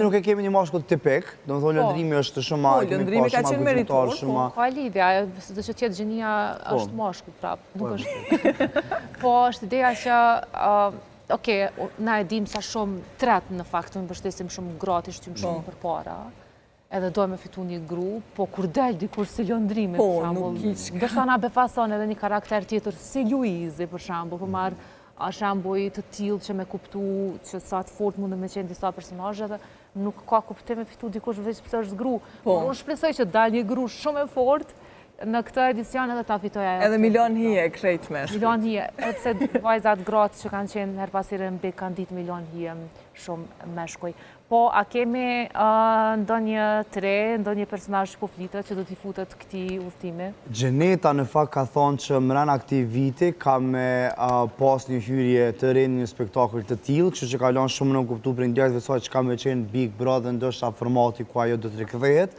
Nuk e kemi një mashkull tipik, do më thonë lëndrimi është shumë lëndrimi ka qenë meritor, ka lidhja, do që tjetë gjenia është mashkull prapë, nuk është. Po është ideja që, oke, na e dim sa shumë tret në fakt, të më bështesim shumë gratë, ishtë shumë për para, edhe dojmë e fitu një gru, po kur del dikur si lëndrimi, për shambull, dërsa na befason edhe një karakter tjetër si Luizi, për shambull, për marë shembuj të tillë që me kuptu që sa të fort mundën me qenë disa personazhe dhe nuk ka kuptim me fitu dikush veç pse është gru. Unë shpresoj që dal një gru shumë e fort në këtë edicion edhe ta fitoja. Edhe milion hije krejt meshkuj. Milion hije, edhe pse vajzat gratë që kanë qenë her pasire në bek kanë ditë milion hije shumë meshkuj. Po, a kemi ndonjë tre, ndonjë personazh po flitet që do t'i futet këtij udhtimi? Gjeneta në fakt ka thonë që mrena këtij viti ka me pas një hyrje të re në një spektakël të tillë, kështu që ka lënë shumë në kuptu për ndjerëve saj që ka me qenë Big Brother, ndoshta formati ku ajo do të rikthehet.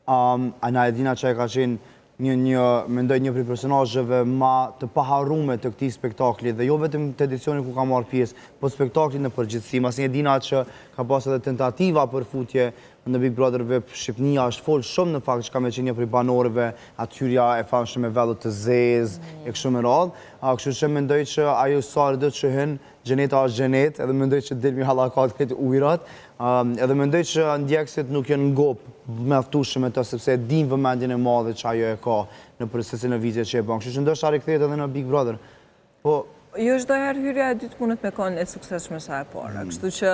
Ana Edina që ka qenë mendoj një prej personazheve ma të paharrume të këtij spektakli dhe jo vetëm të edicionit ku ka marrë pjesë, po spektaklin në përgjithësi. Masnjë Edina që ka pas edhe tentativa për futje në Big Brother Vip Shqipnia është fol shumë në fakt që ka me qenë një prej banorëve, atyrja e famshme me vellë të zezë, e kështu me radhë. Kështu që mendoj që ajo sa do të shohin, Gjeneta është Gjenet, edhe mendoj që del mi hallakat këtë ujrat, edhe mendoj që ndjekësit nuk janë ngopë mjaftueshëm me të sepse e din vëmendjen e madhe që ajo e ka në procese në vizje që e bën. Kështu që ndoshta rikthehet edhe në Big Brother. Po jo çdo herë hyrja e dytë mundet me qenë e suksesshme sa e para. Kështu që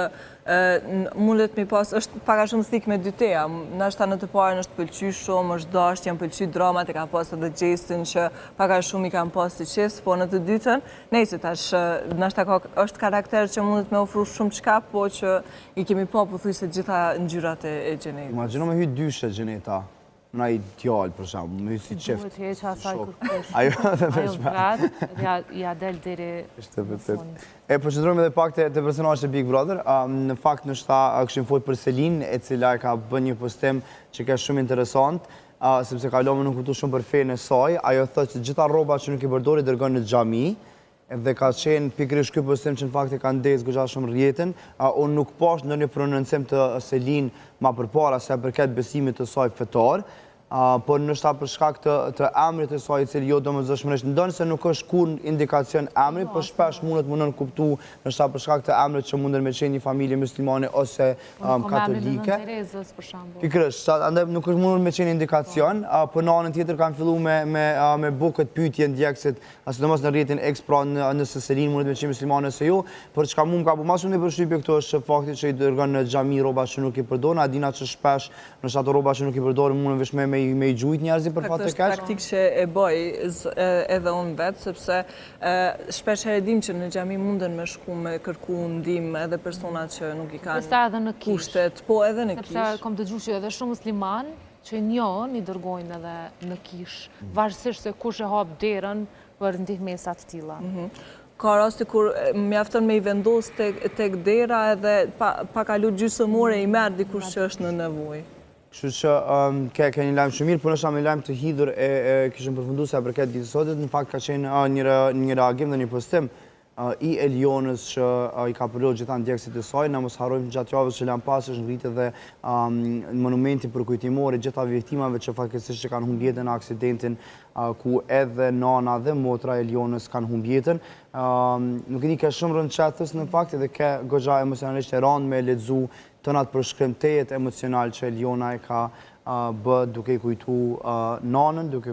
mundet me pas është pak a shumë thik me dyteja. Ndoshta në të parën është pëlqy shumë, është dashur, janë pëlqy dramat, e ka pas edhe Jason që pak a shumë i kanë pas si qes, po në të dytën, nejse tash ndoshta është karakter që mundet me ofru shumë çka, po që i kemi pa pothuajse gjitha ngjyrat e Gjenetës. Imagjino me hy dyshe Gjeneta. Në ai djalë për shembull, me si çeft. Duhet heq asaj kërkosh. Ajo vrat, ja del deri. Është vërtet. E përqendrojmë edhe pak te personazhet e Big Brother. Në fakt ndoshta kishim folur për Selin, e cila ka bën një postim që ka shumë interesant, sepse kalon nuk kuptoj shumë për fenë e saj. Ajo thotë që gjitha rrobat që nuk i përdori dërgon në xhami. Dhe ka qenë pikërisht ky postim që në fakt e ka ndezë goxha shumë rrjetin. Unë nuk pash ndonjë prononcim të Selin ma përpara sa përket besimit të saj fetar, por ndoshta për shkak të emrit të saj i cili jo domosdoshmërisht ndonë se nuk është kur indikacion emri, por shpesh mundon kuptu ndoshta për shkak të emrit që mundën me qenë një familje muslimane ose katolike. Pikërisht, andaj nuk është mundur me qenë indikacion, por në anën tjetër kanë filluar me bukët pyetje ndjekësit, sidomos në rrjetin X pra nëse Selin mundet me qenë muslimane ose jo, por çka mua ka bu më shumë në përshtypje këtu është fakti që i dërgon në xhami rroba që nuk i përdor, Adina që shpesh në ato rroba që nuk i përdor mundën veç me i gjujt njerëzit për fat të keq. Këtë është praktikë që e bëj edhe unë vetë, sepse shpesh herë dim që në xhami munden me shku me kërku ndihmë edhe personat që nuk i kanë kushtet, po edhe në kish. Sepse kam dëgjuar që edhe shumë musliman që njohën i dërgojnë edhe në kish, varësisht se kush e hap derën për ndihmesa të tilla. Ka raste kur mjafton me i vendos tek dera edhe pa kalu gjysmore i merr dikush që është në nevojë. Kështu që ka një lajm shumë mirë, por është një lajm të hidhur e kishim përfunduar sa përket ditës sotit, në fakt ka qenë një reagim dhe një postim i Elionës që i ka përdorur gjitha ndjekësit e saj. Na mos harrojmë gjatë javës që lan pas është ngritë dhe monumenti përkujtimor i gjitha viktimave që fatkeqësisht që kanë humbur jetën në aksidentin ku edhe nana dhe motra e Elionës kanë humbur jetën. Nuk e di, ka shumë rënd chatës në fakt edhe ka goxha emocionalisht e rënd me lexu tonat për shkremtejet emocional që Eliona e ka bë duke i kujtu nanën, duke